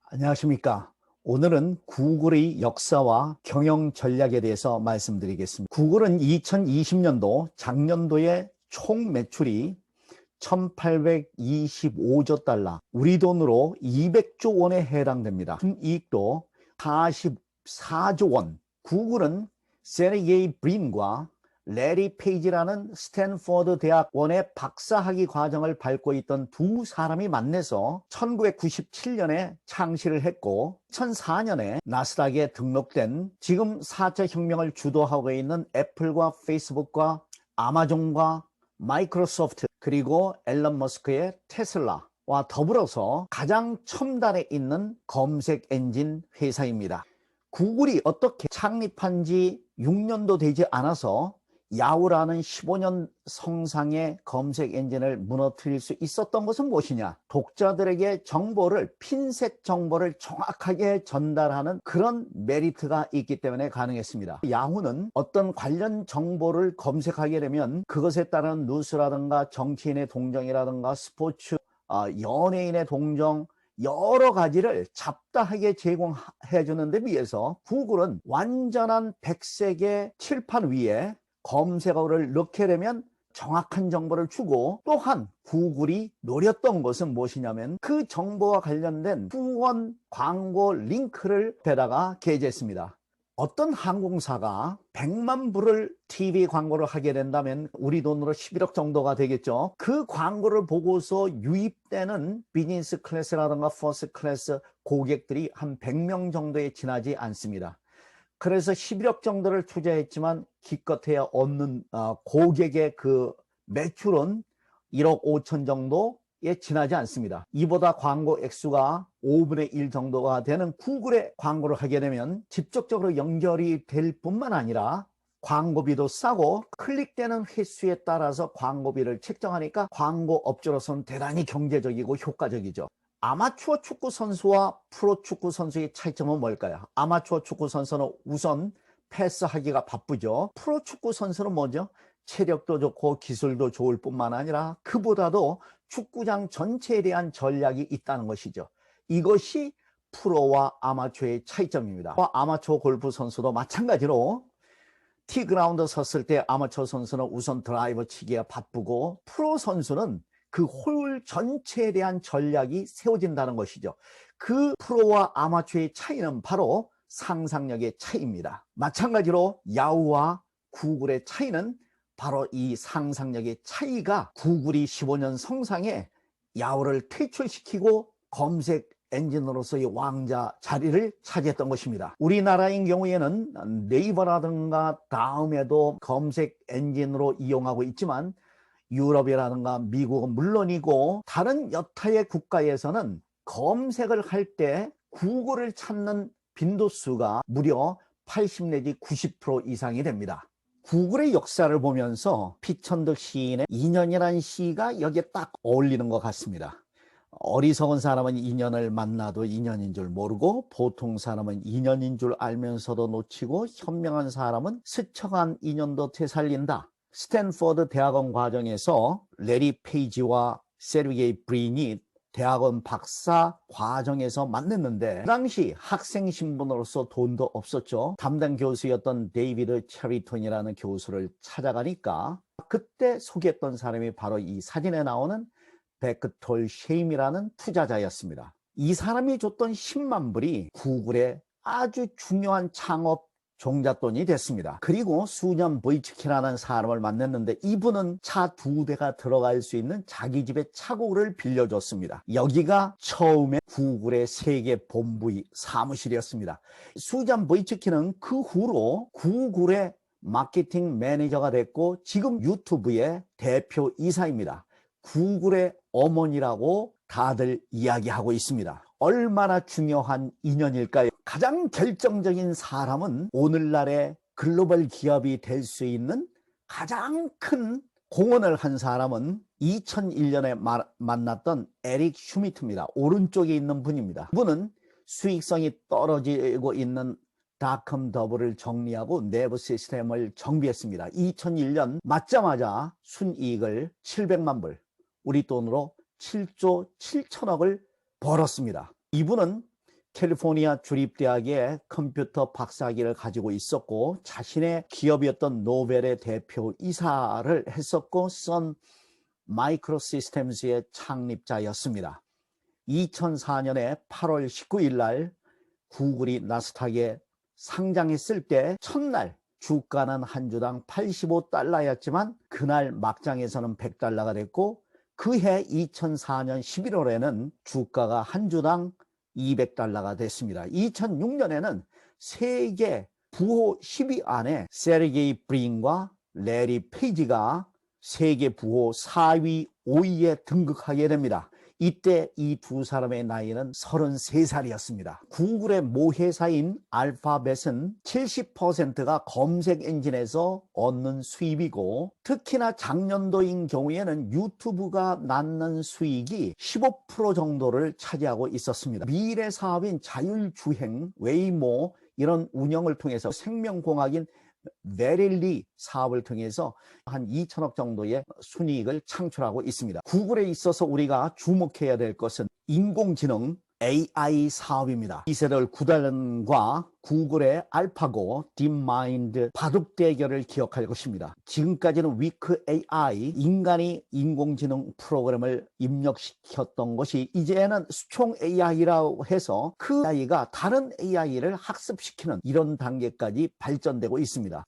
안녕하십니까. 오늘은 구글의 역사와 경영 전략에 대해서 말씀드리겠습니다. 구글은 2020년도 작년도에 총 매출이 1825조 달러, 우리 돈으로 200조 원에 해당됩니다. 순이익도 44조 원. 구글은 세르게이 브린과 레리 페이지라는 스탠퍼드 대학원의 박사학위 과정을 밟고 있던 두 사람이 만나서 1997년에 창시를 했고 2004년에 나스닥에 등록된 지금 4차 혁명을 주도하고 있는 애플과 페이스북과 아마존과 마이크로소프트 그리고 앨런 머스크의 테슬라와 더불어서 가장 첨단에 있는 검색 엔진 회사입니다. 구글이 어떻게 창립한 지 6년도 되지 않아서 야후라는 15년 성상의 검색 엔진을 무너뜨릴 수 있었던 것은 무엇이냐? 독자들에게 정보를, 핀셋 정보를 정확하게 전달하는 그런 메리트가 있기 때문에 가능했습니다. 야후는 어떤 관련 정보를 검색하게 되면 그것에 따른 뉴스라든가 정치인의 동정이라든가 스포츠, 연예인의 동정, 여러 가지를 잡다하게 제공해 주는 데 비해서 구글은 완전한 백색의 칠판 위에 검색어를 넣게 되면 정확한 정보를 주고, 또한 구글이 노렸던 것은 무엇이냐면 그 정보와 관련된 후원 광고 링크를 데다가 게재했습니다. 어떤 항공사가 100만 불을 TV 광고를 하게 된다면 우리 돈으로 11억 정도가 되겠죠. 그 광고를 보고서 유입되는 비즈니스 클래스라든가 퍼스트 클래스 고객들이 한 100명 정도에 지나지 않습니다. 그래서 11억 정도를 투자했지만 기껏해야 얻는 고객의 그 매출은 1억 5천 정도에 지나지 않습니다. 이보다 광고 액수가 5분의 1 정도가 되는 구글에 광고를 하게 되면 직접적으로 연결이 될 뿐만 아니라 광고비도 싸고 클릭되는 횟수에 따라서 광고비를 책정하니까 광고업주로서는 대단히 경제적이고 효과적이죠. 아마추어 축구 선수와 프로 축구 선수의 차이점은 뭘까요? 아마추어 축구 선수는 우선 패스하기가 바쁘죠. 프로 축구 선수는 뭐죠? 체력도 좋고 기술도 좋을 뿐만 아니라 그보다도 축구장 전체에 대한 전략이 있다는 것이죠. 이것이 프로와 아마추어의 차이점입니다. 아마추어 골프 선수도 마찬가지로 티그라운드 섰을 때 아마추어 선수는 우선 드라이버 치기가 바쁘고 프로 선수는 그 홀 전체에 대한 전략이 세워진다는 것이죠. 그 프로와 아마추어의 차이는 바로 상상력의 차이입니다. 마찬가지로 야후와 구글의 차이는 바로 이 상상력의 차이가 구글이 15년 성상에 야후를 퇴출시키고 검색 엔진으로서의 왕자 자리를 차지했던 것입니다. 우리나라인 경우에는 네이버라든가 다음에도 검색 엔진으로 이용하고 있지만 유럽이라든가 미국은 물론이고 다른 여타의 국가에서는 검색을 할 때 구글을 찾는 빈도수가 무려 80 내지 90% 이상이 됩니다. 구글의 역사를 보면서 피천득 시인의 인연이라는 시가 여기에 딱 어울리는 것 같습니다. 어리석은 사람은 인연을 만나도 인연인 줄 모르고 보통 사람은 인연인 줄 알면서도 놓치고 현명한 사람은 스쳐간 인연도 되살린다. 스탠퍼드 대학원 과정에서 레리 페이지와 세르게이 브린이 대학원 박사 과정에서 만났는데 그 당시 학생 신분으로서 돈도 없었죠. 담당 교수였던 데이비드 체리톤이라는 교수를 찾아가니까 그때 소개했던 사람이 바로 이 사진에 나오는 베크톨 셰임이라는 투자자였습니다. 이 사람이 줬던 10만 불이 구글의 아주 중요한 창업 종잣돈이 됐습니다. 그리고 수년 보이츠키라는 사람을 만났는데 이분은 차 2대가 들어갈 수 있는 자기 집의 차고를 빌려줬습니다. 여기가 처음에 구글의 세계 본부의 사무실이었습니다. 수잔 보이츠키는 그 후로 구글의 마케팅 매니저가 됐고 지금 유튜브의 대표 이사입니다. 구글의 어머니라고 다들 이야기하고 있습니다. 얼마나 중요한 인연일까요? 가장 결정적인 사람은 오늘날의 글로벌 기업이 될 수 있는 가장 큰 공헌을 한 사람은 2001년에 만났던 에릭 슈미트입니다. 오른쪽에 있는 분입니다. 그분은 수익성이 떨어지고 있는 닷컴 더블을 정리하고 내부 시스템을 정비했습니다. 2001년 맞자마자 순이익을 700만 불, 우리 돈으로 7조 7천억을 벌었습니다. 이분은 캘리포니아 주립대학의 컴퓨터 박사학위를 가지고 있었고 자신의 기업이었던 노벨의 대표이사를 했었고 선 마이크로시스템즈의 창립자였습니다. 2004년에 8월 19일 날 구글이 나스닥에 상장했을 때 첫날 주가는 한 주당 $85였지만 그날 막장에서는 $100가 됐고 그해 2004년 11월에는 주가가 한 주당 $200가 됐습니다. 2006년에는 세계 부호 10위 안에 세르게이 브린과 레리 페이지가 세계 부호 4위, 5위에 등극하게 됩니다. 이때 이 두 사람의 나이는 33살이었습니다. 구글의 모회사인 알파벳은 70%가 검색 엔진에서 얻는 수입이고 특히나 작년도인 경우에는 유튜브가 낳는 수익이 15% 정도를 차지하고 있었습니다. 미래 사업인 자율주행, 웨이모 이런 운영을 통해서 생명공학인 베릴리 사업을 통해서 한 2천억 정도의 순이익을 창출하고 있습니다. 구글에 있어서 우리가 주목해야 될 것은 인공지능 AI 사업입니다. 이세돌 구달과 구글의 알파고, 딥마인드 바둑 대결을 기억할 것입니다. 지금까지는 위크 AI, 인간이 인공지능 프로그램을 입력시켰던 것이 이제는 수총 AI라고 해서 그 AI가 다른 AI를 학습시키는 이런 단계까지 발전되고 있습니다.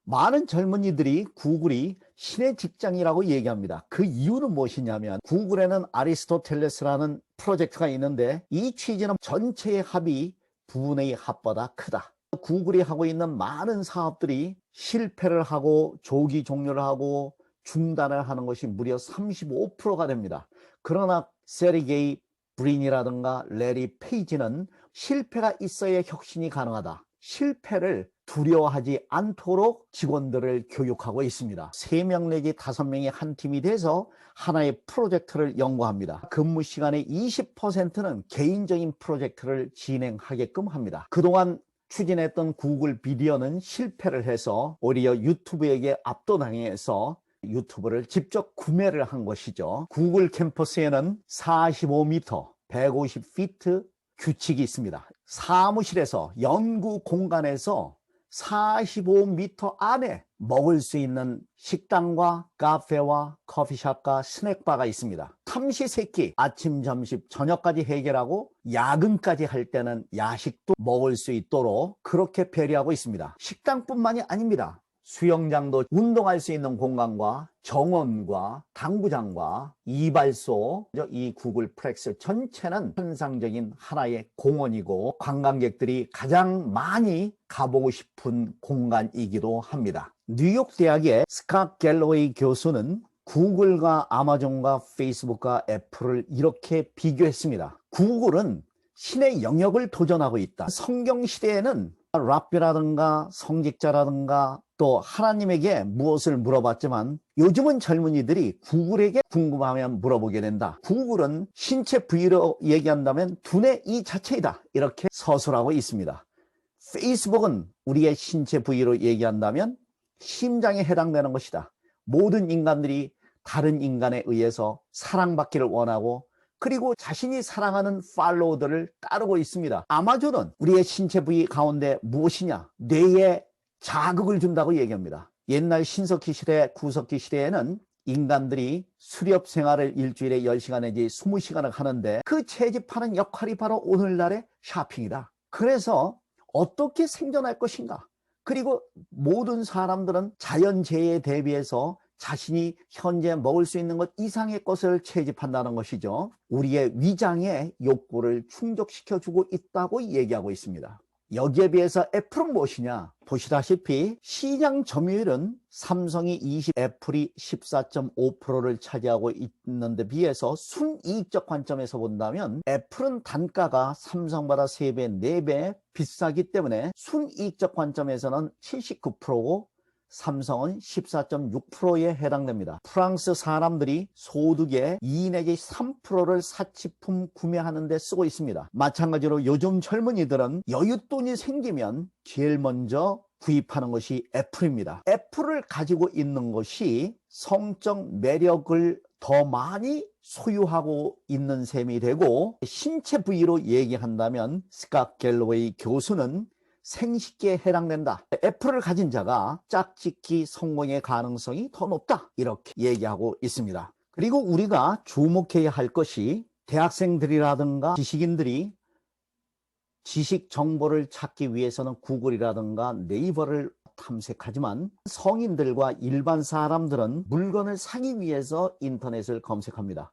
많은 젊은이들이 구글이 신의 직장이라고 얘기합니다. 그 이유는 무엇이냐면 구글에는 아리스토텔레스라는 프로젝트가 있는데 이 취지는 전체의 합이 부분의 합보다 크다. 구글이 하고 있는 많은 사업들이 실패를 하고 조기 종료를 하고 중단을 하는 것이 무려 35%가 됩니다. 그러나 세르게이 브린이라든가 레리 페이지는 실패가 있어야 혁신이 가능하다. 실패를 두려워하지 않도록 직원들을 교육하고 있습니다. 3명 내지 5명이 한 팀이 돼서 하나의 프로젝트를 연구합니다. 근무 시간의 20%는 개인적인 프로젝트를 진행하게끔 합니다. 그동안 추진했던 구글 비디오는 실패를 해서 오히려 유튜브에게 압도당해서 유튜브를 직접 구매를 한 것이죠. 구글 캠퍼스에는 45m, 150피트 규칙이 있습니다. 사무실에서 연구 공간에서 45m 안에 먹을 수 있는 식당과 카페와 커피숍과 스낵바가 있습니다. 삼시세끼 아침, 점심, 저녁까지 해결하고 야근까지 할 때는 야식도 먹을 수 있도록 그렇게 배려하고 있습니다. 식당뿐만이 아닙니다. 수영장도 운동할 수 있는 공간과 정원과 당구장과 이발소, 이 구글 플렉스 전체는 환상적인 하나의 공원이고 관광객들이 가장 많이 가보고 싶은 공간이기도 합니다. 뉴욕 대학의 스캇 갤러웨이 교수는 구글과 아마존과 페이스북과 애플을 이렇게 비교했습니다. 구글은 신의 영역을 도전하고 있다. 성경 시대에는 랍비라든가 성직자라든가 또 하나님에게 무엇을 물어봤지만 요즘은 젊은이들이 구글에게 궁금하면 물어보게 된다. 구글은 신체 부위로 얘기한다면 두뇌 이 자체이다. 이렇게 서술하고 있습니다. 페이스북은 우리의 신체 부위로 얘기한다면 심장에 해당되는 것이다. 모든 인간들이 다른 인간에 의해서 사랑받기를 원하고 그리고 자신이 사랑하는 팔로워들을 따르고 있습니다. 아마존은 우리의 신체 부위 가운데 무엇이냐? 뇌에 자극을 준다고 얘기합니다. 옛날 신석기 시대, 구석기 시대에는 인간들이 수렵 생활을 일주일에 10시간 내지 20시간을 하는데 그 채집하는 역할이 바로 오늘날의 쇼핑이다. 그래서 어떻게 생존할 것인가? 그리고 모든 사람들은 자연재해에 대비해서 자신이 현재 먹을 수 있는 것 이상의 것을 채집한다는 것이죠. 우리의 위장의 욕구를 충족시켜주고 있다고 얘기하고 있습니다. 여기에 비해서 애플은 무엇이냐? 보시다시피 시장 점유율은 삼성이 20, 애플이 14.5%를 차지하고 있는데 비해서 순이익적 관점에서 본다면 애플은 단가가 삼성보다 3배, 4배 비싸기 때문에 순이익적 관점에서는 79%고 삼성은 14.6%에 해당됩니다. 프랑스 사람들이 소득의 2 내지 3%를 사치품 구매하는 데 쓰고 있습니다. 마찬가지로 요즘 젊은이들은 여윳돈이 생기면 제일 먼저 구입하는 것이 애플입니다. 애플을 가지고 있는 것이 성적 매력을 더 많이 소유하고 있는 셈이 되고, 신체 부위로 얘기한다면 스캇 갤러웨이 교수는 생식기에 해당된다. 애플을 가진 자가 짝짓기 성공의 가능성이 더 높다, 이렇게 얘기하고 있습니다. 그리고 우리가 주목해야 할 것이, 대학생들이라든가 지식인들이 지식 정보를 찾기 위해서는 구글이라든가 네이버를 탐색하지만, 성인들과 일반 사람들은 물건을 사기 위해서 인터넷을 검색합니다.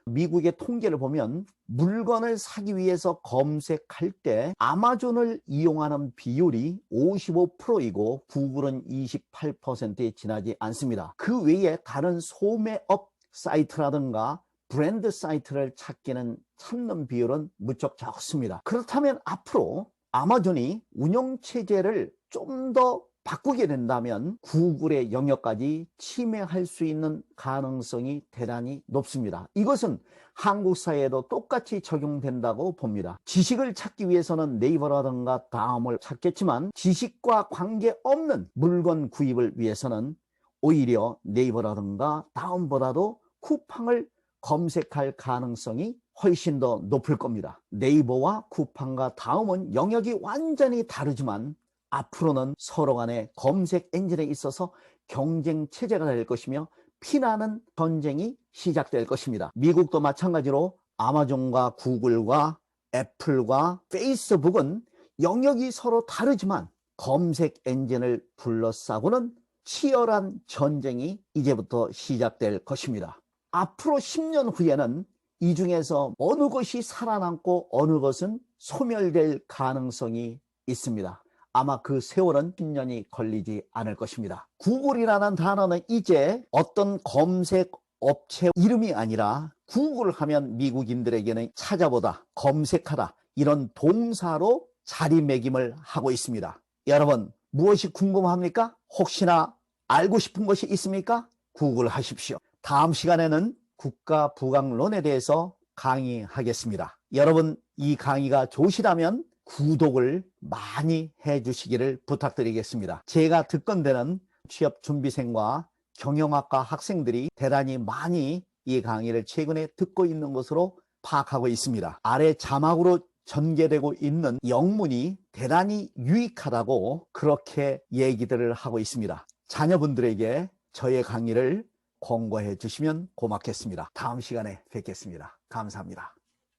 미국의 통계를 보면 물건을 사기 위해서 검색할 때 아마존을 이용하는 비율이 55%이고 구글은 28%에 지나지 않습니다. 그 외에 다른 소매업 사이트라든가 브랜드 사이트를 찾는 비율은 무척 적습니다. 그렇다면 앞으로 아마존이 운영체제를 좀 더 바꾸게 된다면 구글의 영역까지 침해할 수 있는 가능성이 대단히 높습니다. 이것은 한국 사회에도 똑같이 적용된다고 봅니다. 지식을 찾기 위해서는 네이버라든가 다음을 찾겠지만, 지식과 관계없는 물건 구입을 위해서는 오히려 네이버라든가 다음보다도 쿠팡을 검색할 가능성이 훨씬 더 높을 겁니다. 네이버와 쿠팡과 다음은 영역이 완전히 다르지만 앞으로는 서로 간의 검색 엔진에 있어서 경쟁 체제가 될 것이며 피나는 전쟁이 시작될 것입니다. 미국도 마찬가지로 아마존과 구글과 애플과 페이스북은 영역이 서로 다르지만 검색 엔진을 둘러싸고는 치열한 전쟁이 이제부터 시작될 것입니다. 앞으로 10년 후에는 이 중에서 어느 것이 살아남고 어느 것은 소멸될 가능성이 있습니다. 아마 그 세월은 10년이 걸리지 않을 것입니다. 구글이라는 단어는 이제 어떤 검색 업체 이름이 아니라, 구글 하면 미국인들에게는 찾아보다, 검색하다, 이런 동사로 자리매김을 하고 있습니다. 여러분, 무엇이 궁금합니까? 혹시나 알고 싶은 것이 있습니까? 구글 하십시오. 다음 시간에는 국가 부강론에 대해서 강의하겠습니다. 여러분, 이 강의가 좋으시다면 구독을 많이 해주시기를 부탁드리겠습니다. 제가 듣건대는 취업준비생과 경영학과 학생들이 대단히 많이 이 강의를 최근에 듣고 있는 것으로 파악하고 있습니다. 아래 자막으로 전개되고 있는 영문이 대단히 유익하다고 그렇게 얘기들을 하고 있습니다. 자녀분들에게 저의 강의를 공고해 주시면 고맙겠습니다. 다음 시간에 뵙겠습니다. 감사합니다.